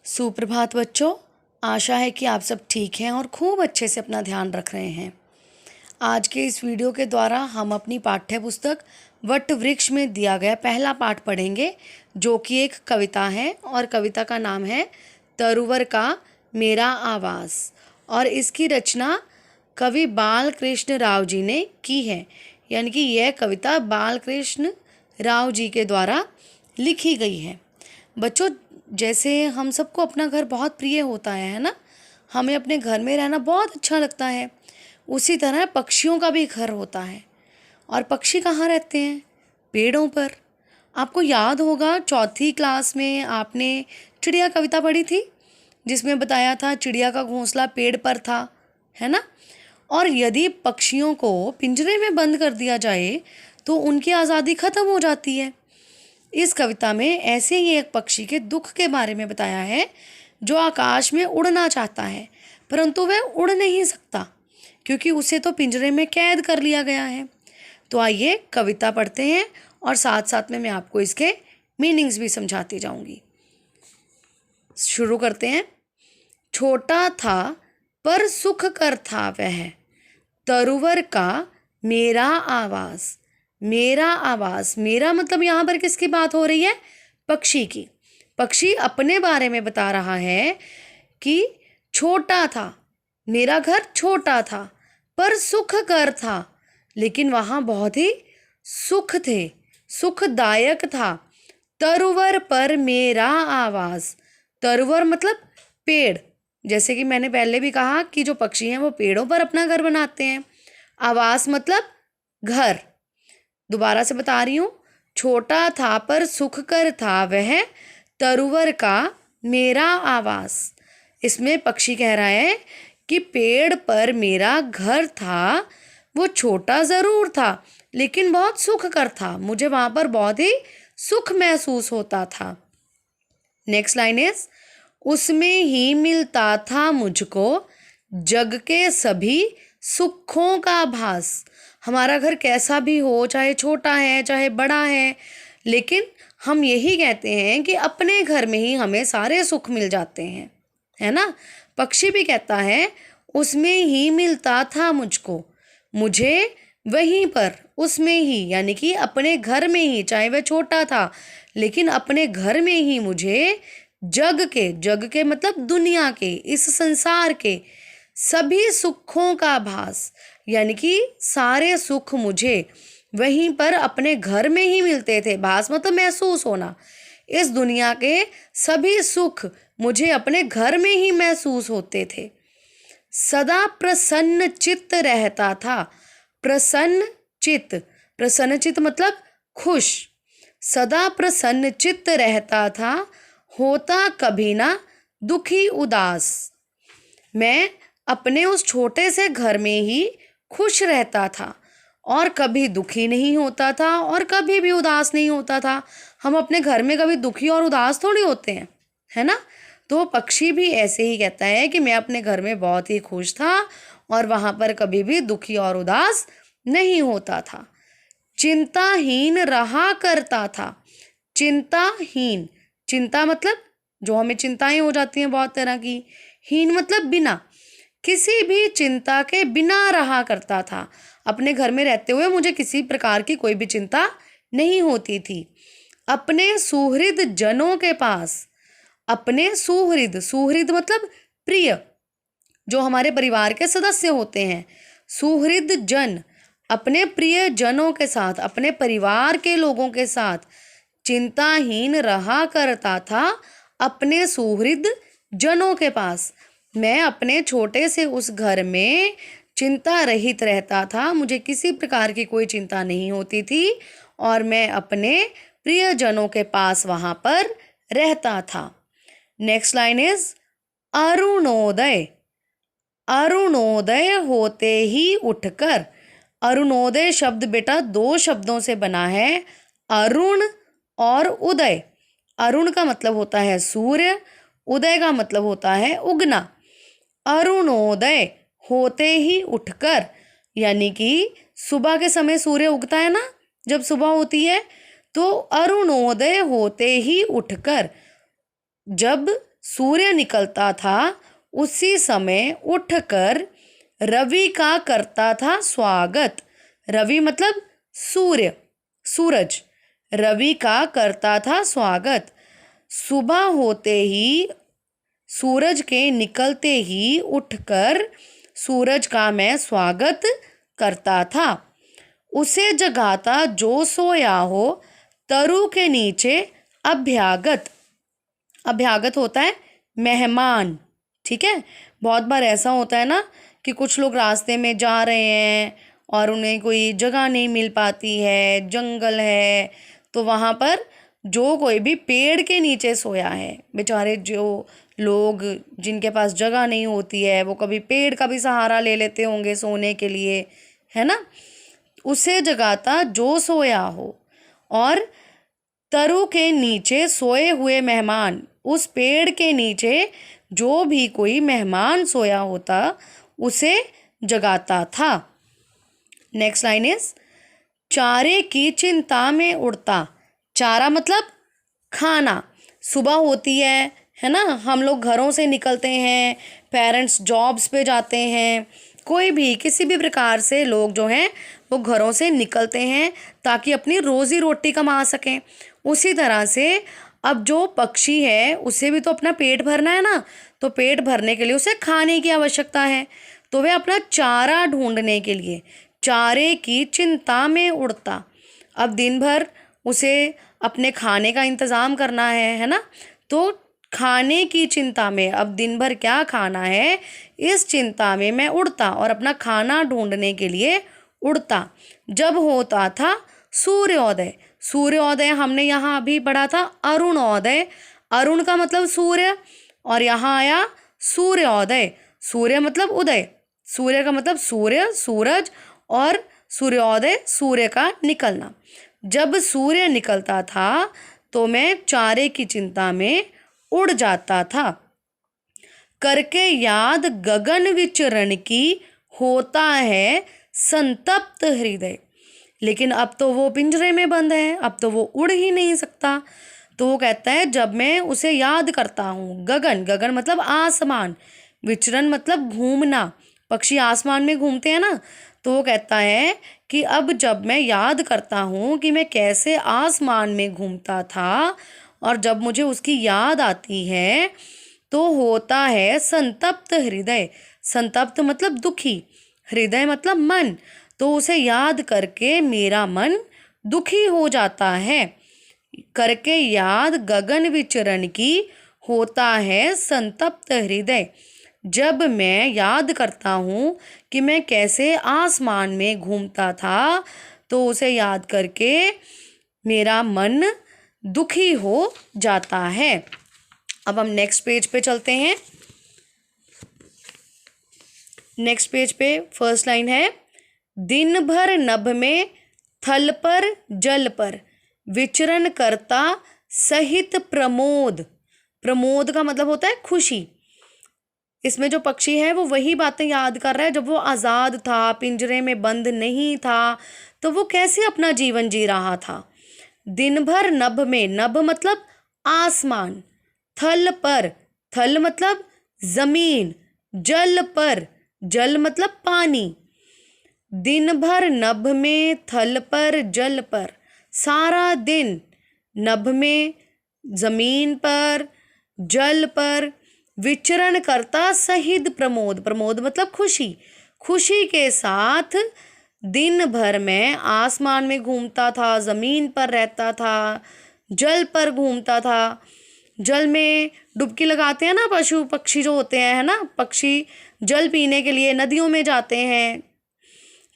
सुप्रभात बच्चों। आशा है कि आप सब ठीक हैं और खूब अच्छे से अपना ध्यान रख रहे हैं। आज के इस वीडियो के द्वारा हम अपनी पाठ्य पुस्तक वट वृक्ष में दिया गया पहला पाठ पढ़ेंगे, जो कि एक कविता है और कविता का नाम है तरुवर का मेरा आवाज़। और इसकी रचना कवि बालकृष्ण राव जी ने की है, यानी कि यह कविता बालकृष्ण राव जी के द्वारा लिखी गई है। बच्चों, जैसे हम सबको अपना घर बहुत प्रिय होता है ना, हमें अपने घर में रहना बहुत अच्छा लगता है। उसी तरह पक्षियों का भी घर होता है। और पक्षी कहाँ रहते हैं? पेड़ों पर। आपको याद होगा चौथी क्लास में आपने चिड़िया कविता पढ़ी थी, जिसमें बताया था चिड़िया का घोंसला पेड़ पर था, है ना। और यदि पक्षियों को पिंजरे में बंद कर दिया जाए तो उनकी आज़ादी खत्म हो जाती है। इस कविता में ऐसे ही एक पक्षी के दुख के बारे में बताया है, जो आकाश में उड़ना चाहता है परंतु वह उड़ नहीं सकता, क्योंकि उसे तो पिंजरे में कैद कर लिया गया है। तो आइए कविता पढ़ते हैं और साथ साथ में मैं आपको इसके मीनिंग्स भी समझाती जाऊंगी। शुरू करते हैं। छोटा था पर सुख कर था वह, तरुवर का मेरा आवाज़। मेरा आवाज़, मेरा मतलब यहाँ पर किसकी बात हो रही है? पक्षी की। पक्षी अपने बारे में बता रहा है कि छोटा था, मेरा घर छोटा था पर सुख कर था, लेकिन वहाँ बहुत ही सुख थे, सुखदायक था। तरुवर पर मेरा आवाज़। तरुवर मतलब पेड़। जैसे कि मैंने पहले भी कहा कि जो पक्षी हैं वो पेड़ों पर अपना घर बनाते हैं। आवास मतलब घर। दोबारा से बता रही हूँ। छोटा था पर सुख कर था वह, तरुवर का मेरा आवास। इसमें पक्षी कह रहा है कि पेड़ पर मेरा घर था, वो छोटा ज़रूर था लेकिन बहुत सुख कर था, मुझे वहाँ पर बहुत ही सुख महसूस होता था। नेक्स्ट लाइन इज, उसमें ही मिलता था मुझको जग के सभी सुखों का भास। हमारा घर कैसा भी हो, चाहे छोटा है चाहे बड़ा है, लेकिन हम यही कहते हैं कि अपने घर में ही हमें सारे सुख मिल जाते हैं, है ना। पक्षी भी कहता है उसमें ही मिलता था मुझको, मुझे वहीं पर, उसमें ही यानी कि अपने घर में ही, चाहे वह छोटा था लेकिन अपने घर में ही मुझे जग के मतलब दुनिया के, इस संसार के सभी सुखों का भास, यानी कि सारे सुख मुझे वहीं पर अपने घर में ही मिलते थे। भास मतलब महसूस होना। इस दुनिया के सभी सुख मुझे अपने घर में ही महसूस होते थे। सदा प्रसन्न चित्त रहता था। प्रसन्न चित्त मतलब खुश। सदा प्रसन्न चित्त रहता था, होता कभी ना दुखी उदास। मैं अपने उस छोटे से घर में ही खुश रहता था और कभी दुखी नहीं होता था और कभी भी उदास नहीं होता था। हम अपने घर में कभी दुखी और उदास थोड़ी होते हैं, है ना। तो पक्षी भी ऐसे ही कहता है कि मैं अपने घर में बहुत ही खुश था और वहाँ पर कभी भी दुखी और उदास नहीं होता था। चिंताहीन रहा करता था। चिंताहीन, चिंता मतलब जो हमें चिंताएं हो जाती हैं बहुत तरह की। हीन मतलब बिना, किसी भी चिंता के बिना रहा करता था। अपने घर में रहते हुए मुझे किसी प्रकार की कोई भी चिंता नहीं होती थी। अपने सुहृद जनों के पास। अपने सुहृद, सुहृद मतलब प्रिय, जो हमारे परिवार के सदस्य होते हैं। सुहृद जन, अपने प्रिय जनों के साथ, अपने परिवार के लोगों के साथ चिंताहीन रहा करता था अपने सुहृद जनों के पास। मैं अपने छोटे से उस घर में चिंता रहित रहता था, मुझे किसी प्रकार की कोई चिंता नहीं होती थी और मैं अपने प्रियजनों के पास वहाँ पर रहता था। नेक्स्ट लाइन इज, अरुणोदय। अरुणोदय होते ही उठकर। अरुणोदय शब्द बेटा दो शब्दों से बना है, अरुण और उदय। अरुण का मतलब होता है सूर्य, उदय का मतलब होता है उगना। अरुणोदय होते ही उठकर, यानी कि सुबह के समय सूर्य उगता है ना, जब सुबह होती है, तो अरुणोदय होते ही उठकर, जब सूर्य निकलता था उसी समय उठकर रवि का करता था स्वागत। रवि मतलब सूर्य, सूरज। रवि का करता था स्वागत। सुबह होते ही, सूरज के निकलते ही उठकर सूरज का मैं स्वागत करता था। उसे जगाता जो सोया हो, तरु के नीचे अभ्यागत। अभ्यागत होता है मेहमान, ठीक है। बहुत बार ऐसा होता है ना कि कुछ लोग रास्ते में जा रहे हैं और उन्हें कोई जगह नहीं मिल पाती है, जंगल है, तो वहाँ पर जो कोई भी पेड़ के नीचे सोया है, बेचारे जो लोग जिनके पास जगह नहीं होती है वो कभी पेड़ का भी सहारा ले लेते होंगे सोने के लिए, है ना। उसे जगाता जो सोया हो, और तरु के नीचे सोए हुए मेहमान, उस पेड़ के नीचे जो भी कोई मेहमान सोया होता उसे जगाता था। नेक्स्ट लाइन इज चारे की चिंता में उड़ता। चारा मतलब खाना। सुबह होती है ना, हम लोग घरों से निकलते हैं, पेरेंट्स जॉब्स पे जाते हैं, कोई भी किसी भी प्रकार से लोग जो हैं वो घरों से निकलते हैं ताकि अपनी रोज़ी रोटी कमा सकें। उसी तरह से अब जो पक्षी है उसे भी तो अपना पेट भरना है ना, तो पेट भरने के लिए उसे खाने की आवश्यकता है, तो वह अपना चारा ढूंढने के लिए चारे की चिंता में उड़ता। अब दिन भर उसे अपने खाने का इंतज़ाम करना है ना, तो खाने की चिंता में अब दिन भर क्या खाना है इस चिंता में मैं उड़ता और अपना खाना ढूंढने के लिए उड़ता। जब होता था सूर्योदय। सूर्योदय हमने यहाँ अभी पढ़ा था अरुणोदय। अरुण का मतलब सूर्य और यहाँ आया सूर्योदय। सूर्य मतलब उदय, सूर्य का मतलब सूर्य, सूरज, और सूर्योदय सूर्य का निकलना। जब सूर्य निकलता था तो मैं चारे की चिंता में उड़ जाता था। करके याद गगन विचरण की होता है संतप्त हृदय। लेकिन अब तो वो पिंजरे में बंद है, अब तो वो उड़ ही नहीं सकता। तो वो कहता है जब मैं उसे याद करता हूँ, गगन, गगन मतलब आसमान, विचरण मतलब घूमना, पक्षी आसमान में घूमते हैं ना, तो वो कहता है कि अब जब मैं याद करता हूँ कि मैं कैसे आसमान में घूमता था और जब मुझे उसकी याद आती है तो होता है संतप्त हृदय। संतप्त मतलब दुखी, हृदय मतलब मन, तो उसे याद करके मेरा मन दुखी हो जाता है। करके याद गगन विचरण की होता है संतप्त हृदय। जब मैं याद करता हूँ कि मैं कैसे आसमान में घूमता था तो उसे याद करके मेरा मन दुखी हो जाता है। अब हम नेक्स्ट पेज पे चलते हैं। नेक्स्ट पेज पे फर्स्ट लाइन है दिन भर नभ में थल पर जल पर विचरण करता सहित प्रमोद। प्रमोद का मतलब होता है खुशी। इसमें जो पक्षी है वो वही बातें याद कर रहा है जब वो आज़ाद था, पिंजरे में बंद नहीं था, तो वो कैसे अपना जीवन जी रहा था। दिन भर नभ में, नभ मतलब आसमान, थल पर, थल मतलब जमीन, जल पर, जल मतलब पानी। दिन भर नभ में थल पर जल पर, सारा दिन नभ में, जमीन पर, जल पर विचरण करता सहित प्रमोद। प्रमोद मतलब खुशी, खुशी के साथ दिन भर में आसमान में घूमता था, ज़मीन पर रहता था, जल पर घूमता था। जल में डुबकी लगाते हैं ना पशु पक्षी जो होते हैं, है ना, पक्षी जल पीने के लिए नदियों में जाते हैं।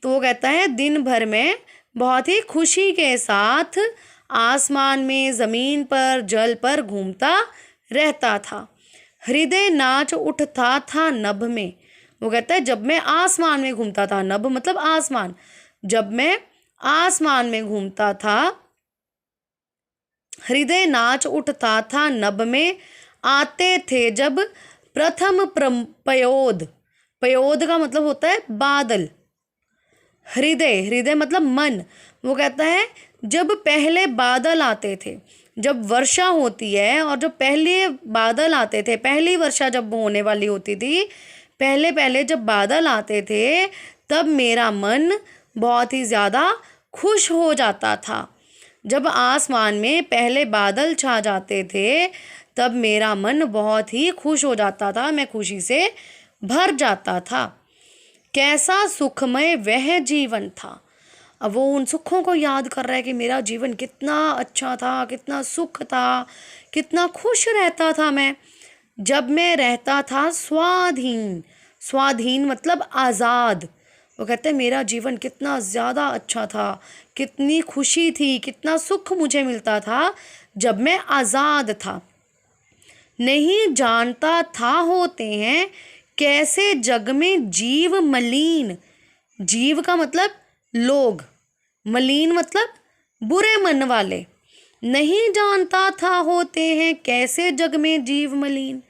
तो वो कहता है दिन भर में बहुत ही खुशी के साथ आसमान में, ज़मीन पर, जल पर घूमता रहता था। हृदय नाच उठता था नभ में। वो कहता है जब मैं आसमान में घूमता था, नभ मतलब आसमान, जब मैं आसमान में घूमता था हृदय नाच उठता था नभ में। आते थे जब प्रथम पयोद, पयोद का मतलब होता है बादल। हृदय, हृदय मतलब मन। वो कहता है जब पहले बादल आते थे, जब वर्षा होती है और जब पहले बादल आते थे, पहली वर्षा जब होने वाली होती थी, पहले पहले जब बादल आते थे, तब मेरा मन बहुत ही ज़्यादा खुश हो जाता था। जब आसमान में पहले बादल छा जाते थे, तब मेरा मन बहुत ही खुश हो जाता था, मैं खुशी से भर जाता था। कैसा सुखमय वह जीवन था। अब वो उन सुखों को याद कर रहा है कि मेरा जीवन कितना अच्छा था, कितना सुख था, कितना खुश रहता था मैं, जब मैं रहता था स्वाधीन। स्वाधीन मतलब आज़ाद। वो कहते हैं मेरा जीवन कितना ज़्यादा अच्छा था, कितनी खुशी थी, कितना सुख मुझे मिलता था जब मैं आज़ाद था। नहीं जानता था होते हैं कैसे जग में जीव मलिन। जीव का मतलब लोग, मलिन मतलब बुरे मन वाले। नहीं जानता था होते हैं कैसे जग में जीव मलिन।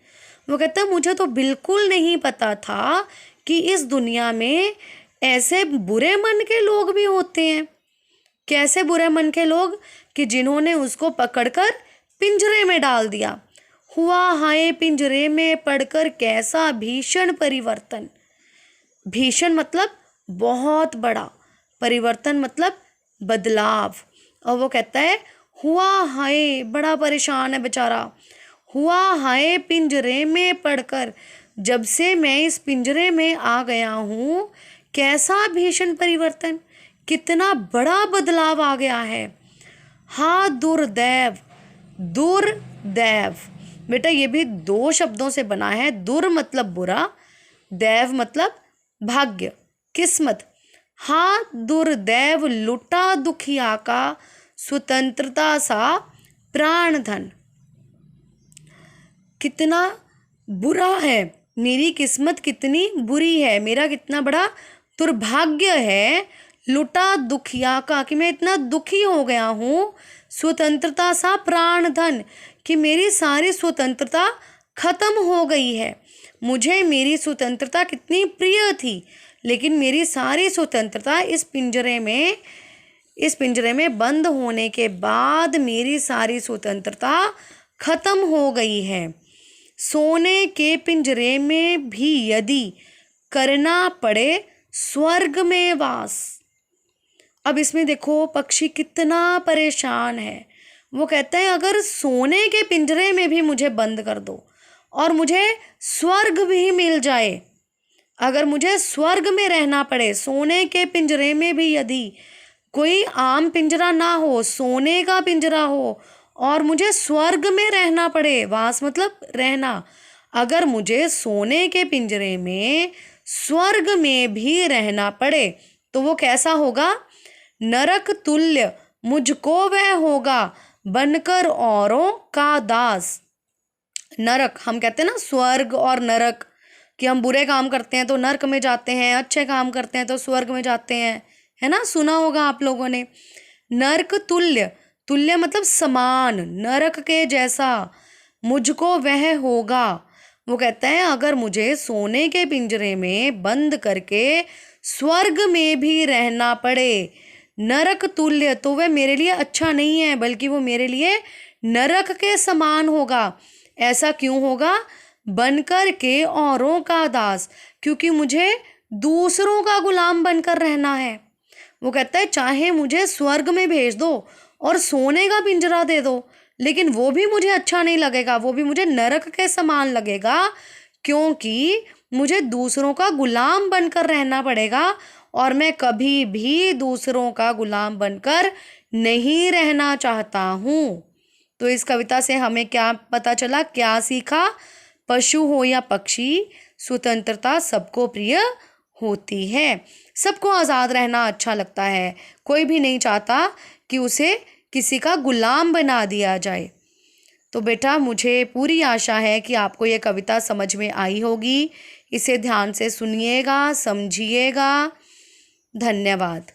वो कहता है मुझे तो बिल्कुल नहीं पता था कि इस दुनिया में ऐसे बुरे मन के लोग भी होते हैं। कैसे बुरे मन के लोग कि जिन्होंने उसको पकड़कर पिंजरे में डाल दिया। हुआ हाय पिंजरे में पड़कर कैसा भीषण परिवर्तन। भीषण मतलब बहुत बड़ा, परिवर्तन मतलब बदलाव। और वो कहता है हुआ हाय, बड़ा परेशान है बेचारा। हुआ हाय पिंजरे में पड़कर, जब से मैं इस पिंजरे में आ गया हूँ, कैसा भीषण परिवर्तन, कितना बड़ा बदलाव आ गया है। हा दुर्दैव। दुर्दैव बेटा ये भी दो शब्दों से बना है। दुर मतलब बुरा, दैव मतलब भाग्य, किस्मत। हा दुर्दैव लुटा दुखिया का स्वतंत्रता सा प्राण धन। कितना बुरा है, मेरी किस्मत कितनी बुरी है, मेरा कितना बड़ा दुर्भाग्य है। लुटा दुखिया का, कि मैं इतना दुखी हो गया हूँ। स्वतंत्रता सा प्राण धन, कि मेरी सारी स्वतंत्रता खत्म हो गई है। मुझे मेरी स्वतंत्रता कितनी प्रिय थी, लेकिन मेरी सारी स्वतंत्रता इस पिंजरे में बंद होने के बाद मेरी सारी स्वतंत्रता खत्म हो गई है। सोने के पिंजरे में भी यदि करना पड़े स्वर्ग में वास। अब इसमें देखो पक्षी कितना परेशान है। वो कहते हैं अगर सोने के पिंजरे में भी मुझे बंद कर दो और मुझे स्वर्ग भी मिल जाए, अगर मुझे स्वर्ग में रहना पड़े, सोने के पिंजरे में भी यदि कोई आम पिंजरा ना हो, सोने का पिंजरा हो, और मुझे स्वर्ग में रहना पड़े, वास मतलब रहना, अगर मुझे सोने के पिंजरे में स्वर्ग में भी रहना पड़े तो वो कैसा होगा। नरक तुल्य मुझको वह होगा बनकर औरों का दास। नरक हम कहते हैं ना, स्वर्ग और नरक, कि हम बुरे काम करते हैं तो नरक में जाते हैं, अच्छे काम करते हैं तो स्वर्ग में जाते हैं, है ना, सुना होगा आप लोगों ने। नरक तुल्य, तुल्य मतलब समान, नरक के जैसा, मुझको वह होगा। वो कहते हैं अगर मुझे सोने के पिंजरे में बंद करके स्वर्ग में भी रहना पड़े, नरक तुल्य, तो वह मेरे लिए अच्छा नहीं है, बल्कि वो मेरे लिए नरक के समान होगा। ऐसा क्यों होगा। बनकर के औरों का दास, क्योंकि मुझे दूसरों का गुलाम बनकर रहना है। वो कहता है चाहे मुझे स्वर्ग में भेज दो और सोने का पिंजरा दे दो, लेकिन वो भी मुझे अच्छा नहीं लगेगा, वो भी मुझे नरक के समान लगेगा, क्योंकि मुझे दूसरों का गुलाम बनकर रहना पड़ेगा और मैं कभी भी दूसरों का गुलाम बनकर नहीं रहना चाहता हूँ। तो इस कविता से हमें क्या पता चला, क्या सीखा। पशु हो या पक्षी, स्वतंत्रता सबको प्रिय होती है। सबको आज़ाद रहना अच्छा लगता है, कोई भी नहीं चाहता कि उसे किसी का गुलाम बना दिया जाए। तो बेटा मुझे पूरी आशा है कि आपको ये कविता समझ में आई होगी। इसे ध्यान से सुनिएगा, समझिएगा। धन्यवाद।